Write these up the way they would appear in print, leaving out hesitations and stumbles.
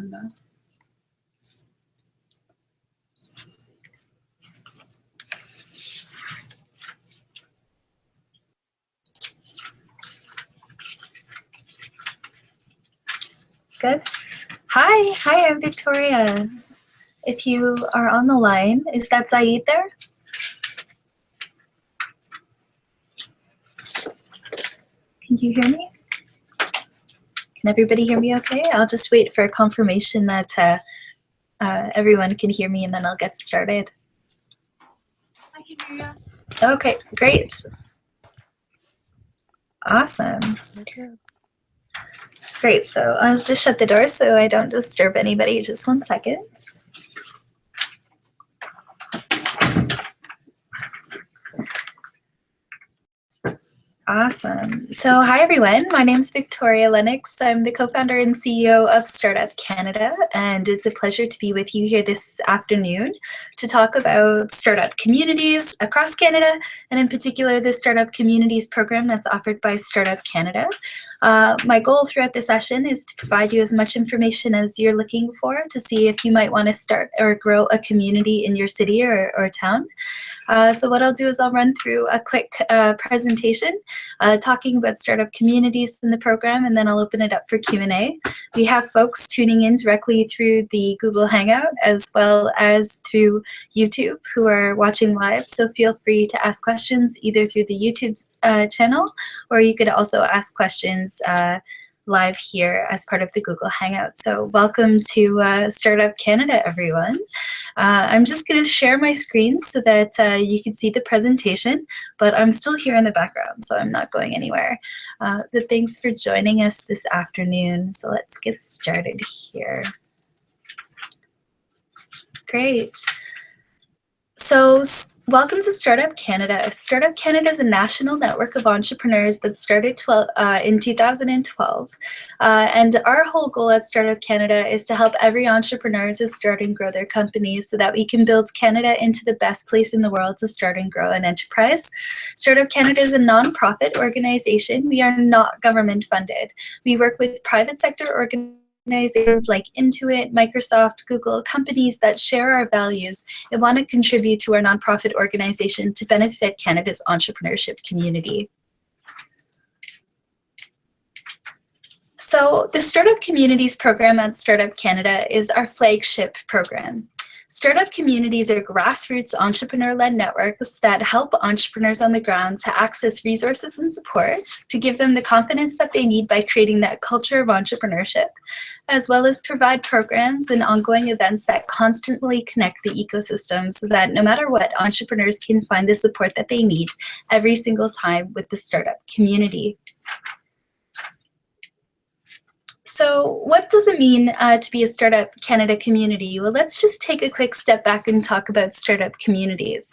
agenda. Good. Hi, I'm Victoria. If you are on the line, is that Zaid there? Can you hear me? Can everybody hear me okay? I'll just wait for a confirmation that everyone can hear me, and then I'll get started. I can hear you. Okay, great. Awesome. Great, so I'll just shut the door so I don't disturb anybody. Just 1 second. Awesome. So hi, everyone. My name is Victoria Lennox. I'm the co-founder and CEO of Startup Canada, and it's a pleasure to be with you here this afternoon to talk about startup communities across Canada, and in particular, the Startup Communities program that's offered by Startup Canada. My goal throughout the session is to provide you as much information as you're looking for to see if you might want to start or grow a community in your city or town. So what I'll do is I'll run through a quick presentation talking about startup communities in the program, and then I'll open it up for Q&A. We have folks tuning in directly through the Google Hangout as well as through YouTube who are watching live, so feel free to ask questions either through the YouTube channel, or you could also ask questions live here as part of the Google Hangout. So welcome to Startup Canada, everyone. I'm just going to share my screen so that you can see the presentation, but I'm still here in the background, so I'm not going anywhere. But thanks for joining us this afternoon. So let's get started here. Great. So welcome to Startup Canada. Startup Canada is a national network of entrepreneurs that started in 2012. And our whole goal at Startup Canada is to help every entrepreneur to start and grow their company so that we can build Canada into the best place in the world to start and grow an enterprise. Startup Canada is a nonprofit organization. We are not government funded. We work with private sector organizations like Intuit, Microsoft, Google, companies that share our values and want to contribute to our nonprofit organization to benefit Canada's entrepreneurship community. So the Startup Communities program at Startup Canada is our flagship program. Startup communities are grassroots entrepreneur-led networks that help entrepreneurs on the ground to access resources and support to give them the confidence that they need by creating that culture of entrepreneurship, as well as provide programs and ongoing events that constantly connect the ecosystem so that no matter what, entrepreneurs can find the support that they need every single time with the startup community. So what does it mean to be a Startup Canada community? Well, let's just take a quick step back and talk about startup communities.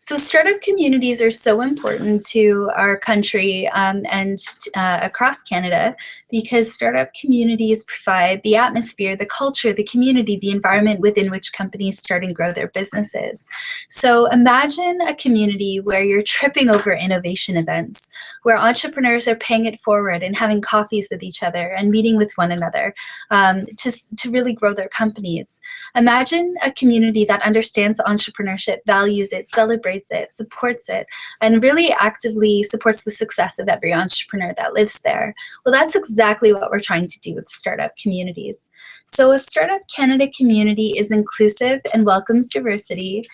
So startup communities are so important to our country and across Canada because startup communities provide the atmosphere, the culture, the community, the environment within which companies start and grow their businesses. So imagine a community where you're tripping over innovation events, where entrepreneurs are paying it forward and having coffees with each other and meeting with one another to really grow their companies. Imagine a community that understands entrepreneurship, values it, celebrates it, supports it, and really actively supports the success of every entrepreneur that lives there. Well, that's exactly what we're trying to do with startup communities. So a Startup Canada community is inclusive and welcomes diversity,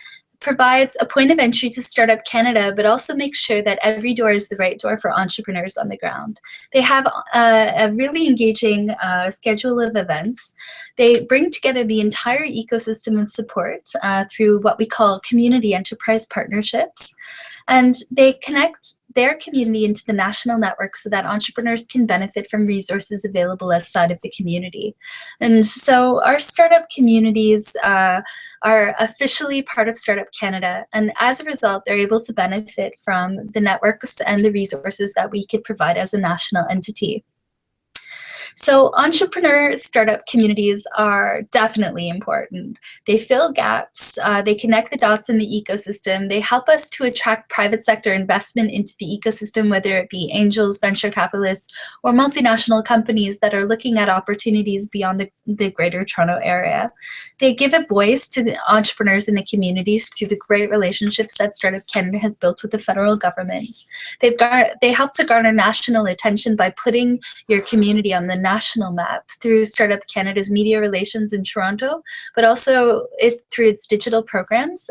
provides a point of entry to Startup Canada, but also makes sure that every door is the right door for entrepreneurs on the ground. They have a really engaging schedule of events. They bring together the entire ecosystem of support through what we call community enterprise partnerships. And they connect their community into the national network so that entrepreneurs can benefit from resources available outside of the community. And so our startup communities are officially part of Startup Canada. And as a result, they're able to benefit from the networks and the resources that we could provide as a national entity. So entrepreneur startup communities are definitely important. They fill gaps, they connect the dots in the ecosystem, they help us to attract private sector investment into the ecosystem, whether it be angels, venture capitalists, or multinational companies that are looking at opportunities beyond the Greater Toronto Area. They give a voice to the entrepreneurs in the communities through the great relationships that Startup Canada has built with the federal government. They help to garner national attention by putting your community on the national map through Startup Canada's media relations in Toronto, but also through its digital programs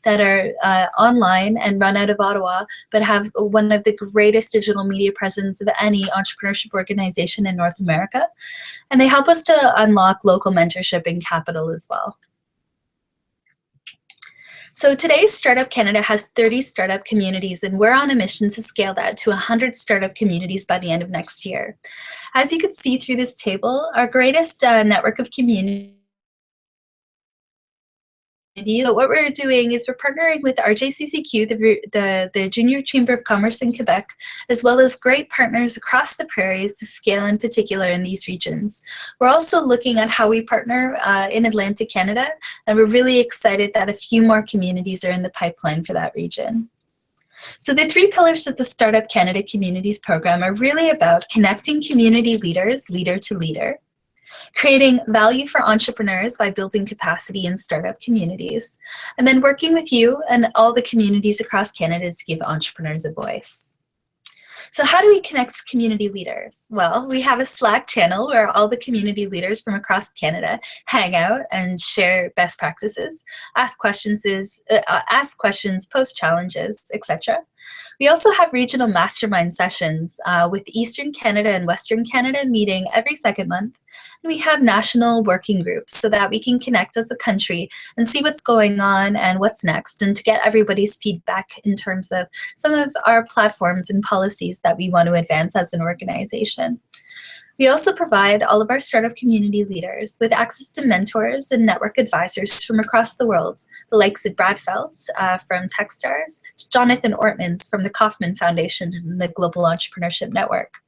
that are online and run out of Ottawa, but have one of the greatest digital media presence of any entrepreneurship organization in North America. And they help us to unlock local mentorship and capital as well. So today, Startup Canada has 30 startup communities, and we're on a mission to scale that to 100 startup communities by the end of next year. As you can see through this table, our greatest network of communities. So what we're doing is we're partnering with RJCCQ, the Junior Chamber of Commerce in Quebec, as well as great partners across the prairies to scale in particular in these regions. We're also looking at how we partner in Atlantic Canada, and we're really excited that a few more communities are in the pipeline for that region. So the 3 pillars of the Startup Canada Communities program are really about connecting community leaders, leader to leader, creating value for entrepreneurs by building capacity in startup communities, and then working with you and all the communities across Canada to give entrepreneurs a voice. So how do we connect community leaders? Well, we have a Slack channel where all the community leaders from across Canada hang out and share best practices, ask questions, post challenges, etc. We also have regional mastermind sessions with Eastern Canada and Western Canada meeting every second month. And we have national working groups so that we can connect as a country and see what's going on and what's next, and to get everybody's feedback in terms of some of our platforms and policies that we want to advance as an organization. We also provide all of our startup community leaders with access to mentors and network advisors from across the world, the likes of Brad Feltz from Techstars, to Jonathan Ortmans from the Kauffman Foundation and the Global Entrepreneurship Network.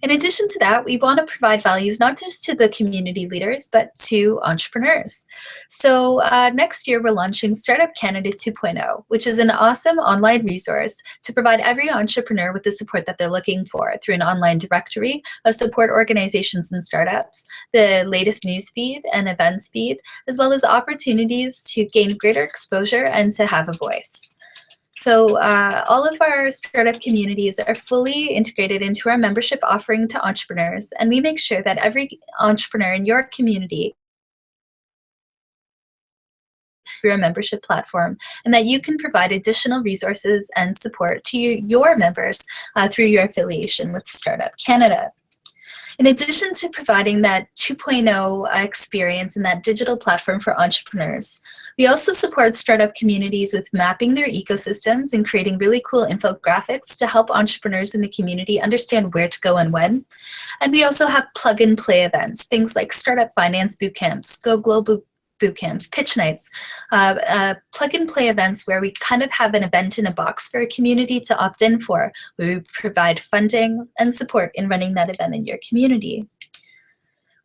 In addition to that, we want to provide values not just to the community leaders, but to entrepreneurs. So next year, we're launching Startup Canada 2.0, which is an awesome online resource to provide every entrepreneur with the support that they're looking for through an online directory of support organizations and startups, the latest news feed and events feed, as well as opportunities to gain greater exposure and to have a voice. So all of our startup communities are fully integrated into our membership offering to entrepreneurs, and we make sure that every entrepreneur in your community through a membership platform, and that you can provide additional resources and support to your members through your affiliation with Startup Canada. In addition to providing that 2.0 experience and that digital platform for entrepreneurs, we also support startup communities with mapping their ecosystems and creating really cool infographics to help entrepreneurs in the community understand where to go and when. And we also have plug-and-play events, things like startup finance boot camps, Go Global boot camps, pitch nights, plug-and-play events where we kind of have an event in a box for a community to opt in for, where we provide funding and support in running that event in your community.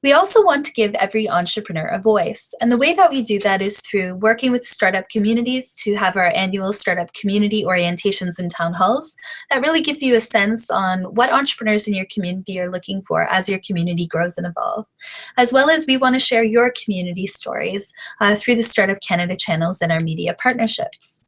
We also want to give every entrepreneur a voice, and the way that we do that is through working with startup communities to have our annual startup community orientations and town halls. That really gives you a sense on what entrepreneurs in your community are looking for as your community grows and evolves. As well as we want to share your community stories through the Startup Canada channels and our media partnerships.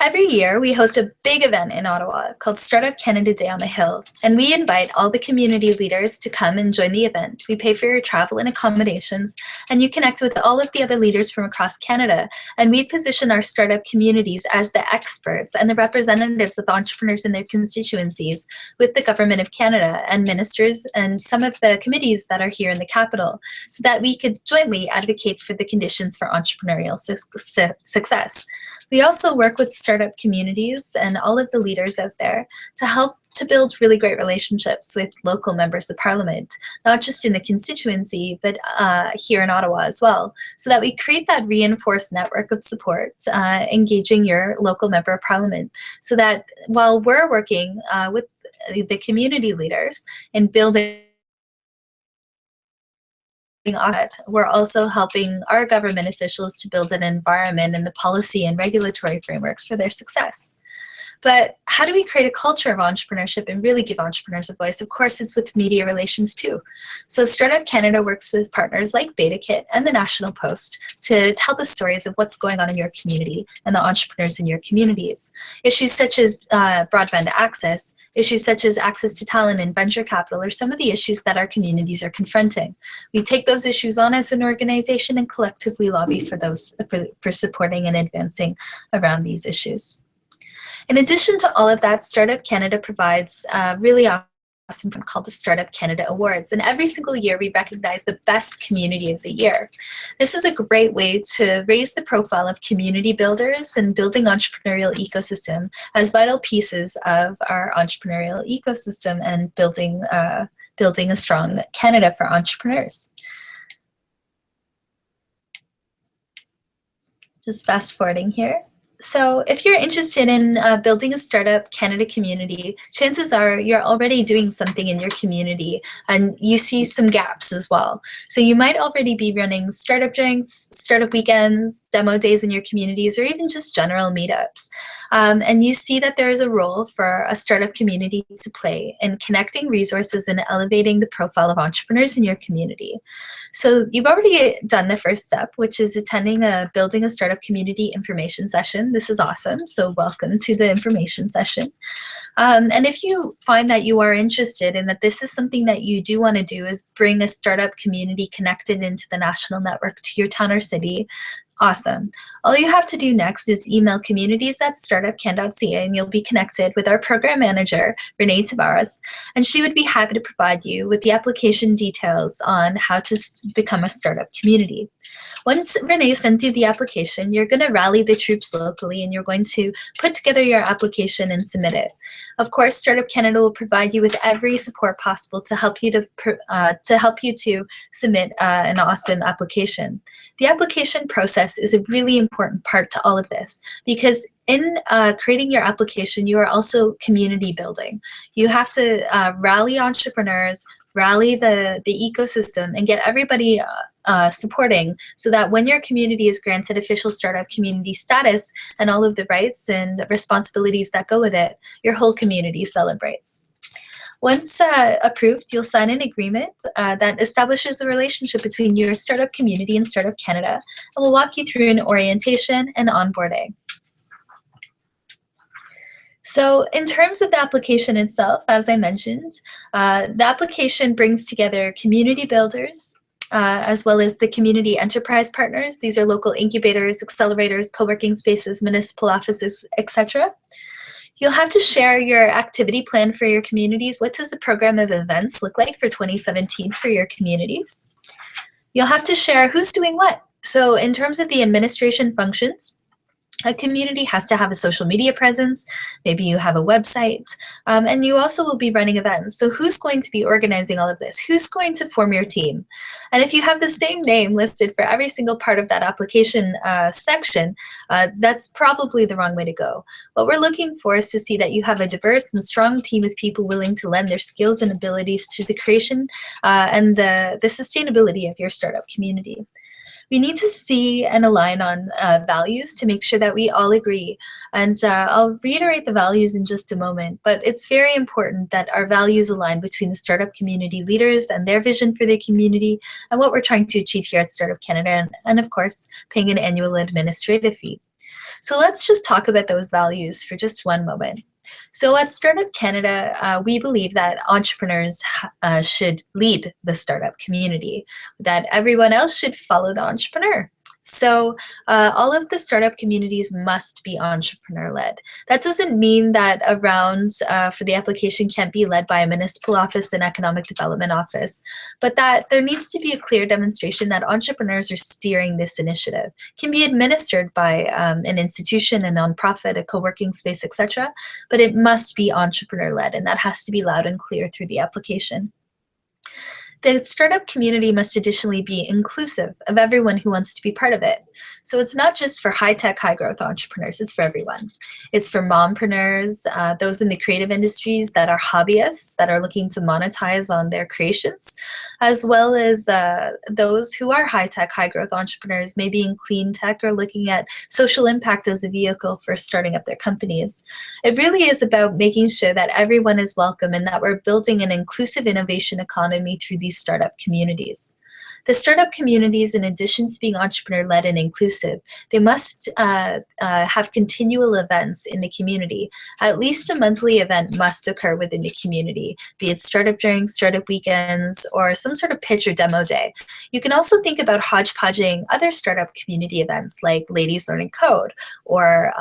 Every year, we host a big event in Ottawa called Startup Canada Day on the Hill, and we invite all the community leaders to come and join the event. We pay for your travel and accommodations, and you connect with all of the other leaders from across Canada, and we position our startup communities as the experts and the representatives of entrepreneurs in their constituencies with the Government of Canada and ministers and some of the committees that are here in the capital, so that we could jointly advocate for the conditions for entrepreneurial success. We also work with startup communities and all of the leaders out there to help to build really great relationships with local members of parliament, not just in the constituency, but here in Ottawa as well, so that we create that reinforced network of support, engaging your local member of parliament, so that while we're working with the community leaders in building audit, we're also helping our government officials to build an environment and the policy and regulatory frameworks for their success. But how do we create a culture of entrepreneurship and really give entrepreneurs a voice? Of course, it's with media relations too. So Startup Canada works with partners like BetaKit and the National Post to tell the stories of what's going on in your community and the entrepreneurs in your communities. Issues such as broadband access, issues such as access to talent and venture capital are some of the issues that our communities are confronting. We take those issues on as an organization and collectively lobby for those for supporting and advancing around these issues. In addition to all of that, Startup Canada provides really awesome called the Startup Canada Awards. And every single year we recognize the best community of the year. This is a great way to raise the profile of community builders and building entrepreneurial ecosystem as vital pieces of our entrepreneurial ecosystem and building a strong Canada for entrepreneurs. Just fast forwarding here. So if you're interested in building a Startup Canada community, chances are you're already doing something in your community and you see some gaps as well. So you might already be running startup drinks, startup weekends, demo days in your communities, or even just general meetups. And you see that there is a role for a startup community to play in connecting resources and elevating the profile of entrepreneurs in your community. So you've already done the first step, which is attending a Building a Startup Community information session. This is awesome. So welcome to the information session. And if you find that you are interested and that this is something that you do want to do is bring a startup community connected into the national network to your town or city, awesome. All you have to do next is email communities@startupcan.ca and you'll be connected with our program manager, Renee Tavares, and she would be happy to provide you with the application details on how to become a startup community. Once Renee sends you the application, you're going to rally the troops locally and you're going to put together your application and submit it. Of course, Startup Canada will provide you with every support possible to help you to submit an awesome application. The application process is a really important part to all of this because in creating your application, you are also community building. You have to rally entrepreneurs, rally the ecosystem, and get everybody supporting so that when your community is granted official startup community status and all of the rights and responsibilities that go with it, your whole community celebrates. Once approved, you'll sign an agreement that establishes the relationship between your startup community and Startup Canada, and we'll walk you through an orientation and onboarding. So in terms of the application itself, as I mentioned, the application brings together community builders, as well as the community enterprise partners. These are local incubators, accelerators, co-working spaces, municipal offices, etc. You'll have to share your activity plan for your communities. What does the program of events look like for 2017 for your communities? You'll have to share who's doing what. So in terms of the administration functions, a community has to have a social media presence, maybe you have a website, and you also will be running events. So who's going to be organizing all of this? Who's going to form your team? And if you have the same name listed for every single part of that application section, that's probably the wrong way to go. What we're looking for is to see that you have a diverse and strong team of people willing to lend their skills and abilities to the creation and the sustainability of your startup community. We need to see and align on values to make sure that we all agree. And I'll reiterate the values in just a moment, but it's very important that our values align between the startup community leaders and their vision for their community and what we're trying to achieve here at Startup Canada, and of course, paying an annual administrative fee. So let's just talk about those values for just one moment. So at Startup Canada, we believe that entrepreneurs should lead the startup community, that everyone else should follow the entrepreneur. So all of the startup communities must be entrepreneur-led. That doesn't mean that a round for the application can't be led by a municipal office and economic development office, but that there needs to be a clear demonstration that entrepreneurs are steering this initiative. It can be administered by an institution, a nonprofit, a co-working space, etc., but it must be entrepreneur-led, and that has to be loud and clear through the application. The startup community must additionally be inclusive of everyone who wants to be part of it. So it's not just for high-tech, high-growth entrepreneurs, it's for everyone. It's for mompreneurs, those in the creative industries that are hobbyists, that are looking to monetize on their creations, as well as those who are high-tech, high-growth entrepreneurs, maybe in clean tech or looking at social impact as a vehicle for starting up their companies. It really is about making sure that everyone is welcome and that we're building an inclusive innovation economy through these startup communities. The startup communities, in addition to being entrepreneur-led and inclusive, they must have continual events in the community. At least a monthly event must occur within the community, be it startup drinks, startup weekends, or some sort of pitch or demo day. You can also think about hodgepodging other startup community events like Ladies Learning Code, or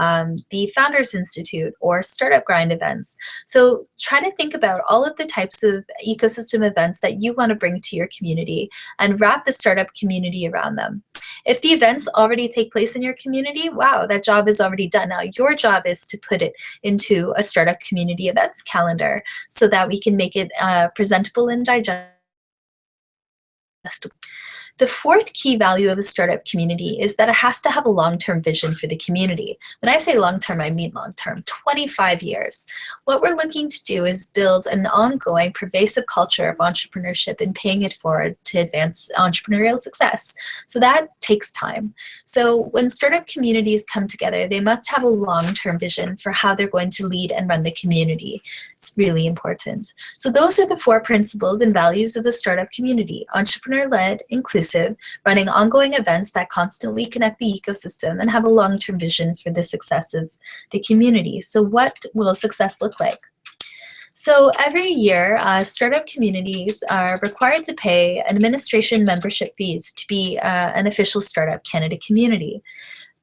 the Founders Institute, or Startup Grind events. So try to think about all of the types of ecosystem events that you want to bring to your community and wrap the startup community around them. If the events already take place in your community, wow, that job is already done. Now your job is to put it into a startup community events calendar so that we can make it presentable and digestible. The fourth key value of a startup community is that it has to have a long-term vision for the community. When I say long-term, I mean long-term, 25 years. What we're looking to do is build an ongoing, pervasive culture of entrepreneurship and paying it forward to advance entrepreneurial success. So that takes time. So when startup communities come together, they must have a long-term vision for how they're going to lead and run the community. It's really important. So those are the four principles and values of the startup community: entrepreneur-led, inclusive, running ongoing events that constantly connect the ecosystem, and have a long-term vision for the success of the community. So what will success look like? So every year, startup communities are required to pay administration membership fees to be an official Startup Canada community.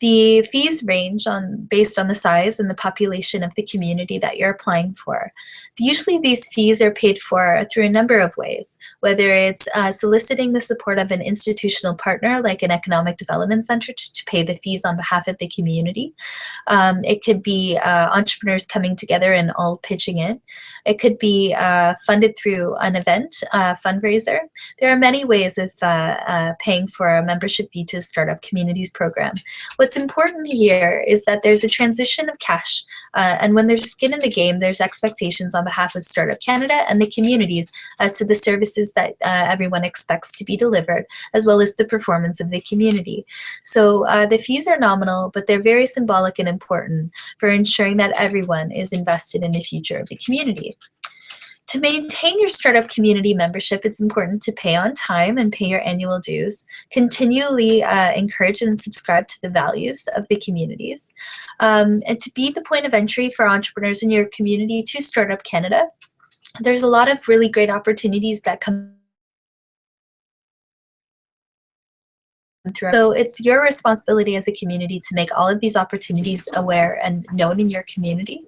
The fees range based on the size and the population of the community that you're applying for. Usually these fees are paid for through a number of ways, whether it's soliciting the support of an institutional partner like an economic development center to pay the fees on behalf of the community. It could be entrepreneurs coming together and all pitching in. It could be funded through an event fundraiser. There are many ways of paying for a membership fee to a startup communities program. What's important here is that there's a transition of cash, and when there's skin in the game, there's expectations on behalf of Startup Canada and the communities as to the services that everyone expects to be delivered, as well as the performance of the community. So the fees are nominal, but they're very symbolic and important for ensuring that everyone is invested in the future of the community. To maintain your startup community membership, it's important to pay on time and pay your annual dues, continually encourage and subscribe to the values of the communities, and to be the point of entry for entrepreneurs in your community to Startup Canada. There's a lot of really great opportunities that come through. So it's your responsibility as a community to make all of these opportunities aware and known in your community,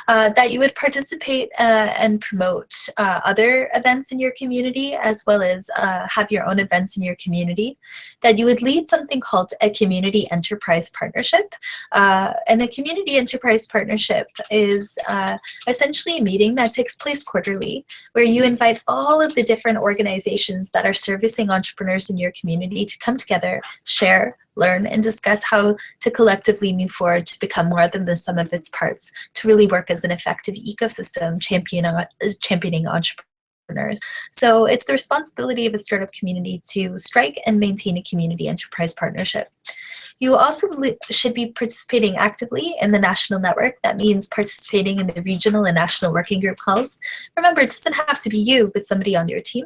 that you would participate and promote other events in your community, as well as have your own events in your community, that you would lead something called a community enterprise partnership. And a community enterprise partnership is essentially a meeting that takes place quarterly, where you invite all of the different organizations that are servicing entrepreneurs in your community to come together, share, learn, and discuss how to collectively move forward to become more than the sum of its parts, to really work as an effective ecosystem championing entrepreneurs. So it's the responsibility of a startup community to strike and maintain a community enterprise partnership. You also should be participating actively in the national network. That means participating in the regional and national working group calls. Remember, it doesn't have to be you, but somebody on your team.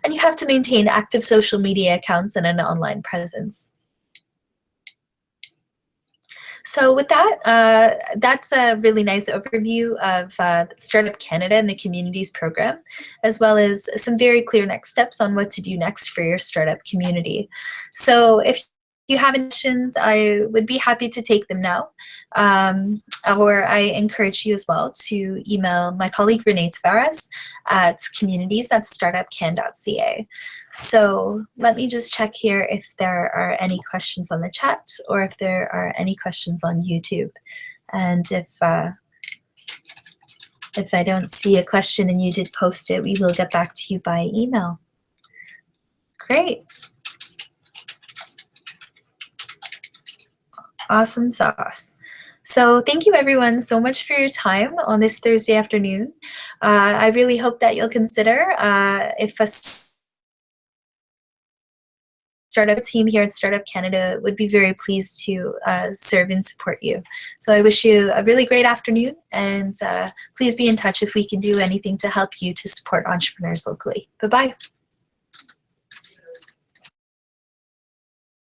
And you have to maintain active social media accounts and an online presence. So with that, that's a really nice overview of Startup Canada and the Communities program, as well as some very clear next steps on what to do next for your startup community. So if you have any questions, I would be happy to take them now. Or I encourage you as well to email my colleague Renee Tavares at communities@startupcan.ca. So let me just check here if there are any questions on the chat or if there are any questions on YouTube. And if I don't see a question and you did post it, we will get back to you by email. Great. Awesome sauce. So thank you everyone so much for your time on this Thursday afternoon. I really hope that you'll consider if a startup team here at Startup Canada would be very pleased to serve and support you. So I wish you a really great afternoon, and please be in touch if we can do anything to help you to support entrepreneurs locally. Bye-bye.